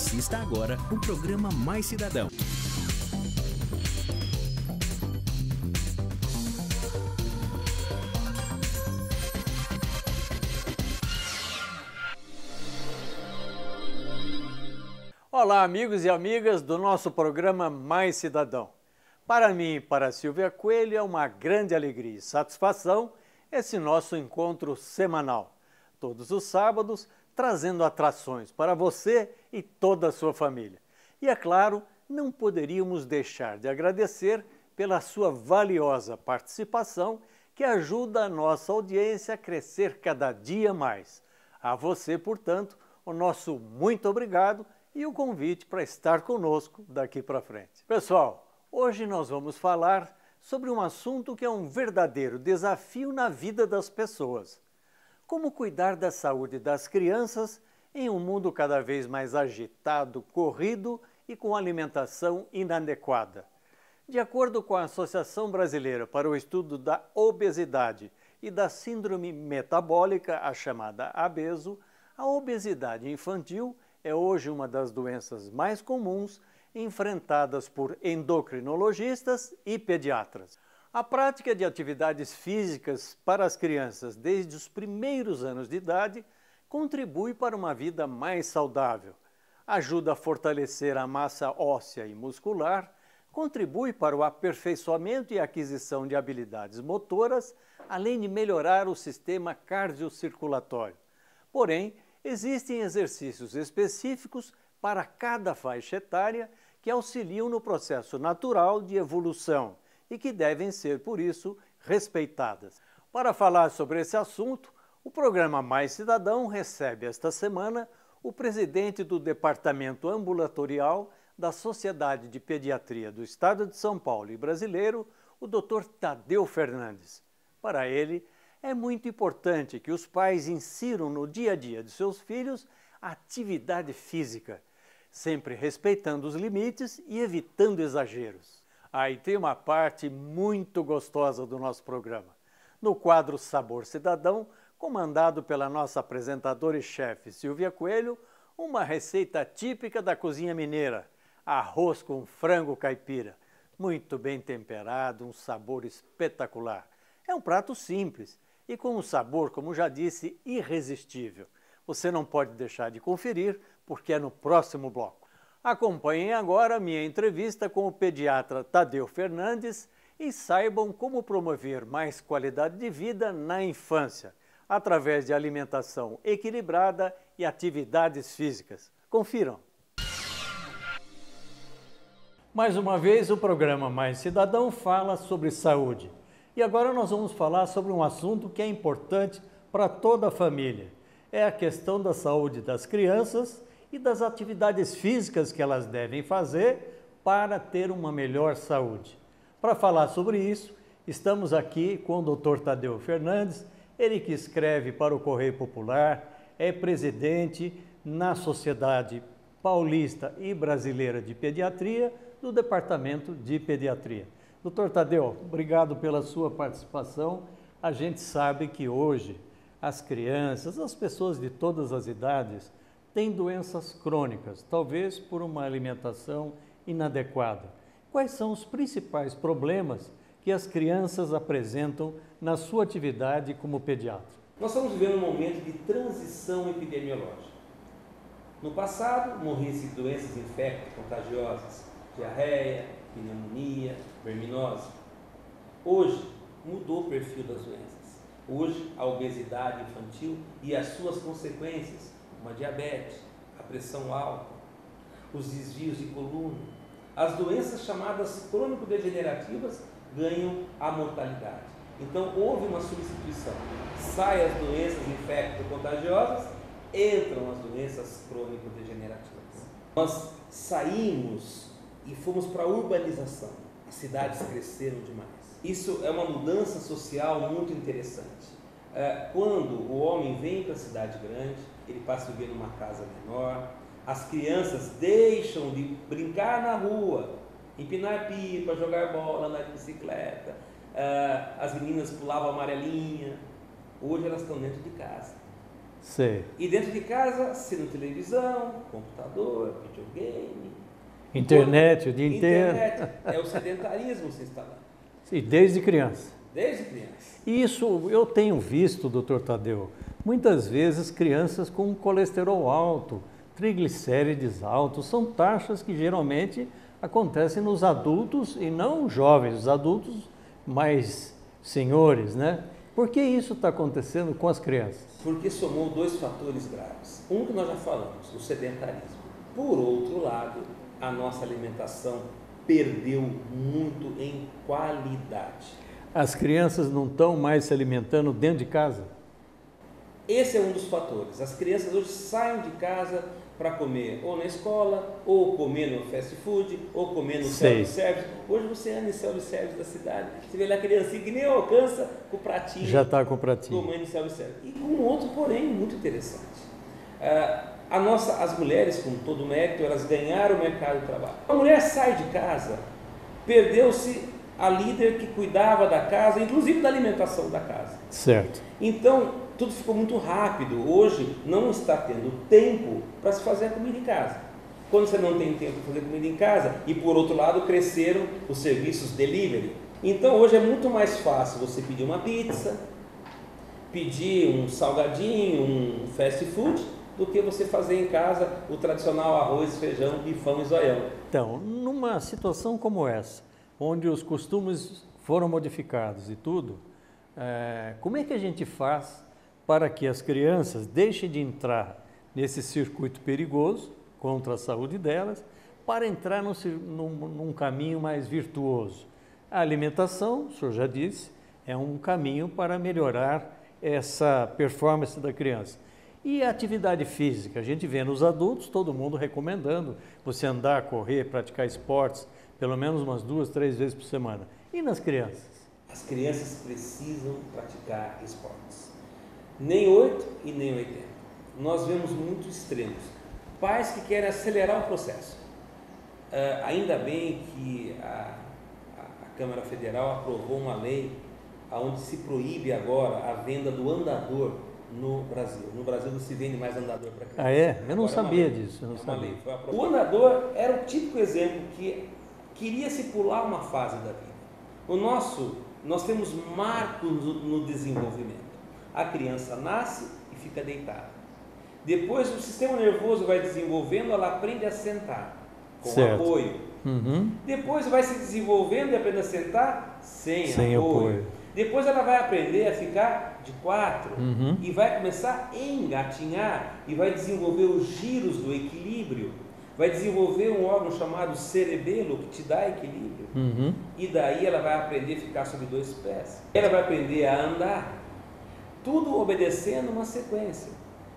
Assista agora o programa Mais Cidadão. Olá, amigos e amigas do nosso programa Mais Cidadão. Para mim e para a Silvia Coelho é uma grande alegria e satisfação esse nosso encontro semanal, todos os sábados, trazendo atrações para você e toda a sua família. E é claro, não poderíamos deixar de agradecer pela sua valiosa participação que ajuda a nossa audiência a crescer cada dia mais. A você, portanto, o nosso muito obrigado e o convite para estar conosco daqui para frente. Pessoal, hoje nós vamos falar sobre um assunto que é um verdadeiro desafio na vida das pessoas. Como cuidar da saúde das crianças em um mundo cada vez mais agitado, corrido e com alimentação inadequada. De acordo com a Associação Brasileira para o Estudo da Obesidade e da Síndrome Metabólica, a chamada ABESO, a obesidade infantil é hoje uma das doenças mais comuns enfrentadas por endocrinologistas e pediatras. A prática de atividades físicas para as crianças desde os primeiros anos de idade contribui para uma vida mais saudável, ajuda a fortalecer a massa óssea e muscular, contribui para o aperfeiçoamento e aquisição de habilidades motoras, além de melhorar o sistema cardiocirculatório. Porém, existem exercícios específicos para cada faixa etária que auxiliam no processo natural de evolução e que devem ser, por isso, respeitadas. Para falar sobre esse assunto, o programa Mais Cidadão recebe esta semana o presidente do Departamento Ambulatorial da Sociedade de Pediatria do Estado de São Paulo e brasileiro, o Dr. Tadeu Fernandes. Para ele, é muito importante que os pais insiram no dia a dia de seus filhos a atividade física, sempre respeitando os limites e evitando exageros. Aí tem uma parte muito gostosa do nosso programa. No quadro Sabor Cidadão, comandado pela nossa apresentadora e chefe Silvia Coelho, uma receita típica da cozinha mineira, arroz com frango caipira, muito bem temperado, um sabor espetacular. É um prato simples e com um sabor, como já disse, irresistível. Você não pode deixar de conferir, porque é no próximo bloco. Acompanhem agora minha entrevista com o pediatra Tadeu Fernandes e saibam como promover mais qualidade de vida na infância, através de alimentação equilibrada e atividades físicas. Confiram! Mais uma vez, o programa Mais Cidadão fala sobre saúde. E agora nós vamos falar sobre um assunto que é importante para toda a família. É a questão da saúde das crianças e das atividades físicas que elas devem fazer para ter uma melhor saúde. Para falar sobre isso, estamos aqui com o Dr. Tadeu Fernandes, ele que escreve para o Correio Popular, é presidente na Sociedade Paulista e Brasileira de Pediatria, do Departamento de Pediatria. Dr. Tadeu, obrigado pela sua participação. A gente sabe que hoje as crianças, as pessoas de todas as idades, têm doenças crônicas, talvez por uma alimentação inadequada. Quais são os principais problemas que as crianças apresentam na sua atividade como pediatra? Nós estamos vivendo um momento de transição epidemiológica. No passado, morriam-se de doenças infecto-contagiosas, diarreia, pneumonia, verminose. Hoje, mudou o perfil das doenças. Hoje, a obesidade infantil e as suas consequências, como a diabetes, a pressão alta, os desvios de coluna, as doenças chamadas crônico-degenerativas ganham a mortalidade. Então, houve uma substituição. Saem as doenças infecto-contagiosas, entram as doenças crônico-degenerativas. Nós saímos e fomos para a urbanização. As cidades cresceram demais. Isso é uma mudança social muito interessante. Quando o homem vem para a cidade grande, ele passa a viver numa casa menor, as crianças deixam de brincar na rua, empinar pipa, jogar bola, andar de bicicleta, as meninas pulavam amarelinha. Hoje elas estão dentro de casa. Sei. E dentro de casa, assistindo televisão, computador, videogame. Internet o dia inteiro. Internet. É o sedentarismo se instalando. E desde criança. Desde criança. Isso eu tenho visto, doutor Tadeu, muitas vezes crianças com colesterol alto, triglicérides altos, são taxas que geralmente acontecem nos adultos e não jovens, os adultos mais senhores, né? Por que isso está acontecendo com as crianças? Porque somou dois fatores graves. Um que nós já falamos, o sedentarismo. Por outro lado, a nossa alimentação perdeu muito em qualidade. As crianças não estão mais se alimentando dentro de casa? Esse é um dos fatores. As crianças hoje saem de casa para comer ou na escola, ou comer no fast food, ou comer no self-service. Hoje você anda em self-service da cidade, você vê lá a criancinha que nem alcança com o pratinho. Já está com o pratinho. Comendo self-service. E com um outro, porém, muito interessante. As mulheres, com todo o mérito, elas ganharam o mercado de trabalho. A mulher sai de casa, perdeu-se a líder que cuidava da casa, inclusive da alimentação da casa. Certo. Então, tudo ficou muito rápido. Hoje não está tendo tempo para se fazer a comida em casa. Quando você não tem tempo para fazer comida em casa, e por outro lado cresceram os serviços delivery. Então hoje é muito mais fácil você pedir uma pizza, pedir um salgadinho, um fast food, do que você fazer em casa o tradicional arroz, feijão, bifão e zoião. Então, numa situação como essa, onde os costumes foram modificados e tudo, como é que a gente faz para que as crianças deixem de entrar nesse circuito perigoso contra a saúde delas, para entrar num caminho mais virtuoso? A alimentação, o senhor já disse, é um caminho para melhorar essa performance da criança. E a atividade física? A gente vê nos adultos, todo mundo recomendando você andar, correr, praticar esportes, pelo menos umas 2, 3 vezes por semana. E nas crianças? As crianças precisam praticar esportes. Nem 8 e nem 80. Nós vemos muitos extremos. Pais que querem acelerar o processo. Ainda bem que a Câmara Federal aprovou uma lei onde se proíbe agora a venda do andador no Brasil. No Brasil não se vende mais andador para criança. Ah, é? Eu não sabia disso. Eu não sabia. O andador era o típico exemplo que queria se pular uma fase da vida. Nós temos marcos no desenvolvimento. A criança nasce e fica deitada. Depois o sistema nervoso vai desenvolvendo, ela aprende a sentar com apoio. Uhum. Depois vai se desenvolvendo e aprende a sentar sem apoio. Depois ela vai aprender a ficar de 4 e vai começar a engatinhar e vai desenvolver os giros do equilíbrio. Vai desenvolver um órgão chamado cerebelo que te dá equilíbrio. E daí ela vai aprender a ficar sobre 2 pés. Ela vai aprender a andar. Tudo obedecendo uma sequência.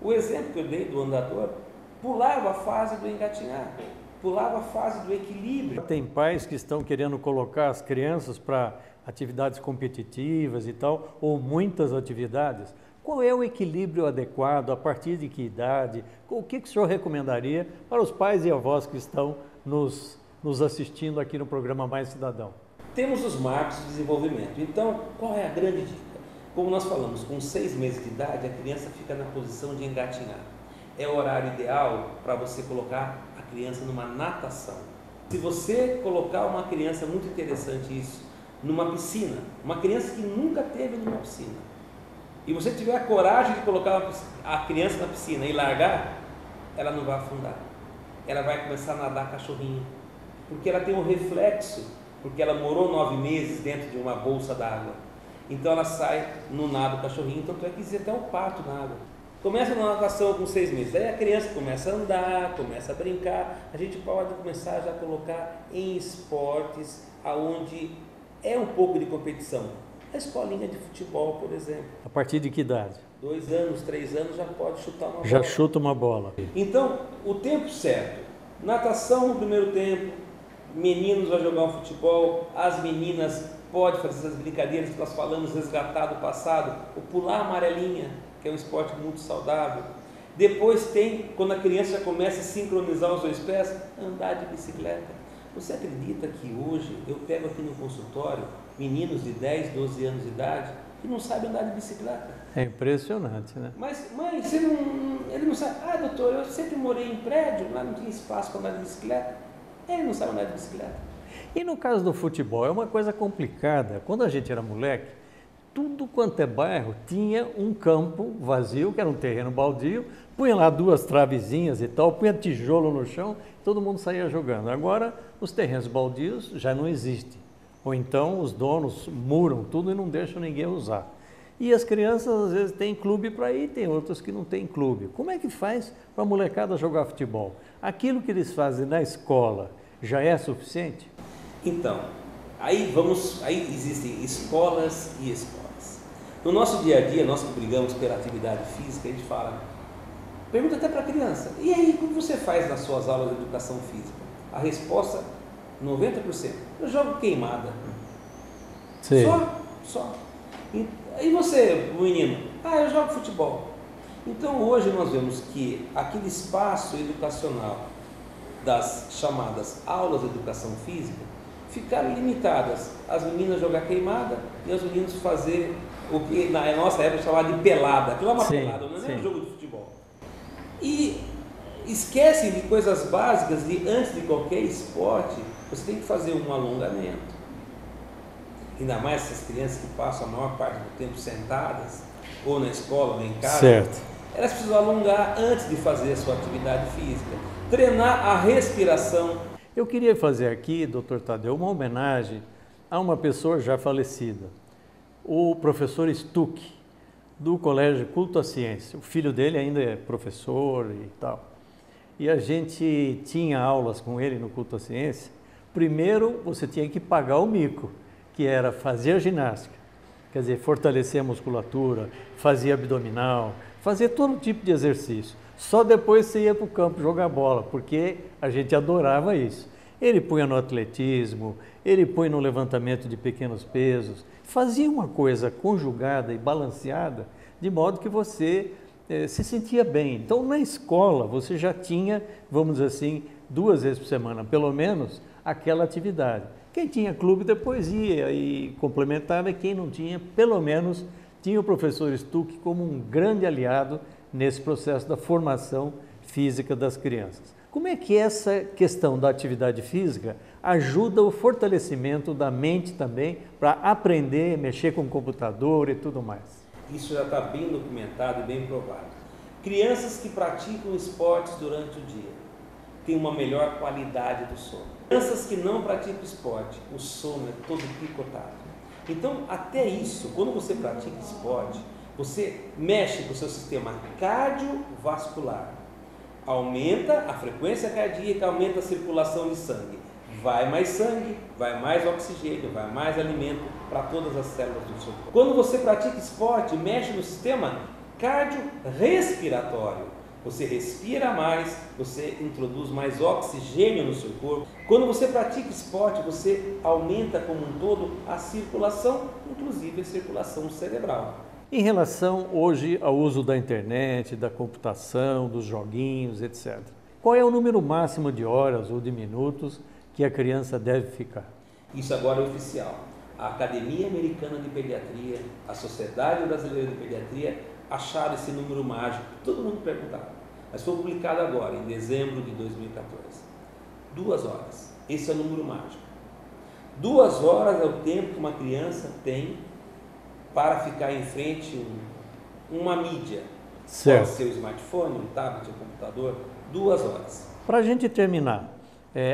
O exemplo que eu dei do andador pulava a fase do engatinhar, pulava a fase do equilíbrio. Tem pais que estão querendo colocar as crianças para atividades competitivas e tal, ou muitas atividades. Qual é o equilíbrio adequado, a partir de que idade? O que o senhor recomendaria para os pais e avós que estão nos assistindo aqui no programa Mais Cidadão? Temos os marcos de desenvolvimento. Então, qual é a grande dica? Como nós falamos, com 6 meses de idade, a criança fica na posição de engatinhar. É o horário ideal para você colocar a criança numa natação. Se você colocar uma criança, muito interessante isso, numa piscina, uma criança que nunca teve numa piscina, e você tiver a coragem de colocar a criança na piscina e largar, ela não vai afundar. Ela vai começar a nadar cachorrinho, porque ela tem um reflexo, porque ela morou 9 meses dentro de uma bolsa d'água. Então ela sai no nado cachorrinho, tanto é que existe até um pato na água. Começa na natação com 6 meses, aí a criança começa a andar, começa a brincar. A gente pode começar já a colocar em esportes onde é um pouco de competição. A escolinha de futebol, por exemplo. A partir de que idade? 2 anos, 3 anos já pode chutar uma bola. Já chuta uma bola. Então, o tempo certo. Natação no primeiro tempo, meninos vão jogar um futebol, as meninas podem fazer essas brincadeiras que nós falamos, resgatar do passado, o pular amarelinha, que é um esporte muito saudável. Depois tem, quando a criança já começa a sincronizar os 2 pés, andar de bicicleta. Você acredita que hoje eu pego aqui no consultório meninos de 10, 12 anos de idade que não sabe andar de bicicleta. É impressionante, né? Mas, mãe, ele não sabe. Ah, doutor, eu sempre morei em prédio, lá não tinha espaço para andar de bicicleta. Ele não sabe andar de bicicleta. E no caso do futebol, é uma coisa complicada. Quando a gente era moleque, tudo quanto é bairro tinha um campo vazio, que era um terreno baldio, punha lá 2 travezinhas e tal, punha tijolo no chão, todo mundo saía jogando. Agora, os terrenos baldios já não existem. Ou então, os donos muram tudo e não deixam ninguém usar. E as crianças, às vezes, têm clube para ir, tem outras que não têm clube. Como é que faz para a molecada jogar futebol? Aquilo que eles fazem na escola já é suficiente? Então, aí existem escolas e escolas. No nosso dia a dia, nós que brigamos pela atividade física, a gente fala, pergunta até para a criança, e aí, como você faz nas suas aulas de educação física? A resposta, 90%, eu jogo queimada. Sim. Só. E você, menino? Eu jogo futebol. Então hoje nós vemos que aquele espaço educacional das chamadas aulas de educação física ficaram limitadas. As meninas jogar queimada e os meninos fazer o que na nossa época chamava de pelada. Aquilo é uma pelada, não é um jogo de futebol. E esquecem de coisas básicas de antes de qualquer esporte, você tem que fazer um alongamento. Ainda mais essas crianças que passam a maior parte do tempo sentadas, ou na escola, ou em casa. Certo. Elas precisam alongar antes de fazer a sua atividade física. Treinar a respiração. Eu queria fazer aqui, doutor Tadeu, uma homenagem a uma pessoa já falecida. O professor Stuck, do Colégio Culto à Ciência. O filho dele ainda é professor e tal. E a gente tinha aulas com ele no Culto à Ciência. Primeiro, você tinha que pagar o mico, que era fazer ginástica, quer dizer, fortalecer a musculatura, fazer abdominal, fazer todo tipo de exercício. Só depois você ia para o campo jogar bola, porque a gente adorava isso. Ele punha no atletismo, ele punha no levantamento de pequenos pesos, fazia uma coisa conjugada e balanceada, de modo que você se sentia bem. Então, na escola, você já tinha, vamos dizer assim, 2 vezes por semana, pelo menos, aquela atividade. Quem tinha clube depois ia e complementava, e quem não tinha, pelo menos, tinha o professor Stuck como um grande aliado nesse processo da formação física das crianças. Como é que essa questão da atividade física ajuda o fortalecimento da mente também para aprender, mexer com o computador e tudo mais? Isso já está bem documentado e bem provado. Crianças que praticam esportes durante o dia têm uma melhor qualidade do sono. Crianças que não praticam esporte, o sono é todo picotado. Então, até isso, quando você pratica esporte, você mexe com o seu sistema cardiovascular, aumenta a frequência cardíaca, aumenta a circulação de sangue. Vai mais sangue, vai mais oxigênio, vai mais alimento para todas as células do seu corpo. Quando você pratica esporte, mexe no sistema cardiorrespiratório. Você respira mais, você introduz mais oxigênio no seu corpo. Quando você pratica esporte, você aumenta como um todo a circulação, inclusive a circulação cerebral. Em relação hoje ao uso da internet, da computação, dos joguinhos, etc. Qual é o número máximo de horas ou de minutos que a criança deve ficar? Isso agora é oficial. A Academia Americana de Pediatria, a Sociedade Brasileira de Pediatria, acharam esse número mágico, todo mundo perguntava, mas foi publicado agora, em dezembro de 2014. 2 horas, esse é o número mágico. 2 horas é o tempo que uma criança tem para ficar em frente a uma mídia. Certo. Pode ser o smartphone, um tablet, um computador, 2 horas. Para a gente terminar,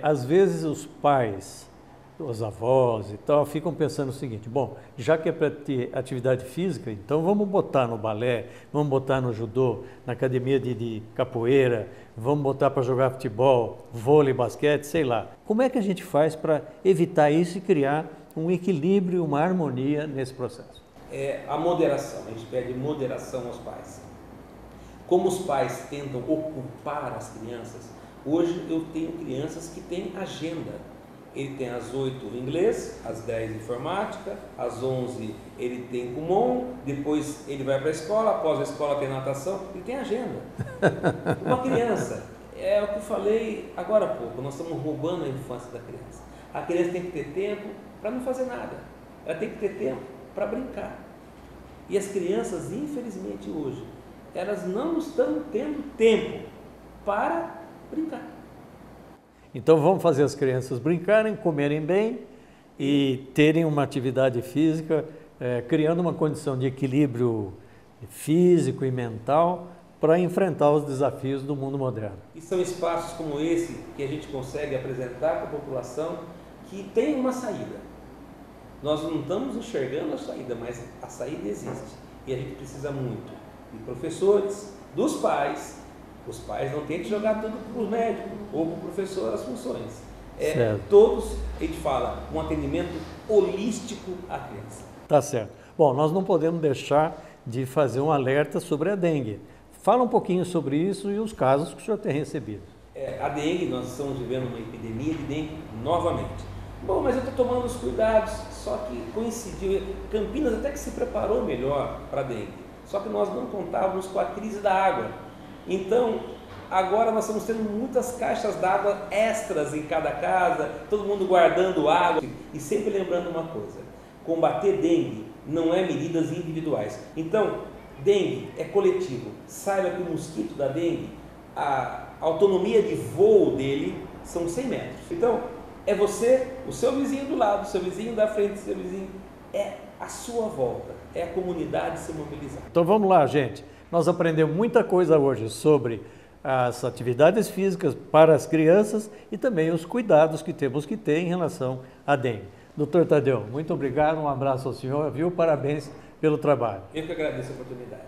às vezes os pais, os avós e tal, ficam pensando o seguinte, bom, já que é para ter atividade física, então vamos botar no balé, vamos botar no judô, na academia de capoeira, vamos botar para jogar futebol, vôlei, basquete, sei lá. Como é que a gente faz para evitar isso e criar um equilíbrio, uma harmonia nesse processo? A moderação, a gente pede moderação aos pais. Como os pais tentam ocupar as crianças, hoje eu tenho crianças que têm agenda. Ele tem às 8 inglês, às 10 informática, às 11 ele tem Kumon, depois ele vai para a escola, após a escola tem natação, ele tem agenda. Uma criança, é o que eu falei agora há pouco, nós estamos roubando a infância da criança. A criança tem que ter tempo para não fazer nada, ela tem que ter tempo para brincar. E as crianças, infelizmente hoje, elas não estão tendo tempo para brincar. Então vamos fazer as crianças brincarem, comerem bem e terem uma atividade física, criando uma condição de equilíbrio físico e mental para enfrentar os desafios do mundo moderno. E são espaços como esse que a gente consegue apresentar para a população que tem uma saída. Nós não estamos enxergando a saída, mas a saída existe. E a gente precisa muito de professores, dos pais. Os pais não têm que jogar tudo para o médico ou para o professor as funções. Todos, a gente fala, um atendimento holístico à criança. Tá certo. Bom, nós não podemos deixar de fazer um alerta sobre a dengue. Fala um pouquinho sobre isso e os casos que o senhor tem recebido. A dengue, nós estamos vivendo uma epidemia de dengue novamente. Bom, mas eu estou tomando os cuidados, só que coincidiu, Campinas até que se preparou melhor para a dengue, só que nós não contávamos com a crise da água. Então, agora nós estamos tendo muitas caixas d'água extras em cada casa, todo mundo guardando água. E sempre lembrando uma coisa, combater dengue não é medidas individuais. Então, dengue é coletivo. Saiba que o mosquito da dengue, a autonomia de voo dele são 100 metros. Então, é você, o seu vizinho do lado, o seu vizinho da frente, o seu vizinho, é a sua volta, é a comunidade se mobilizar. Então vamos lá, gente. Nós aprendemos muita coisa hoje sobre as atividades físicas para as crianças e também os cuidados que temos que ter em relação à dengue. Dr. Tadeu, muito obrigado, um abraço ao senhor, viu? Parabéns pelo trabalho. Eu que agradeço a oportunidade.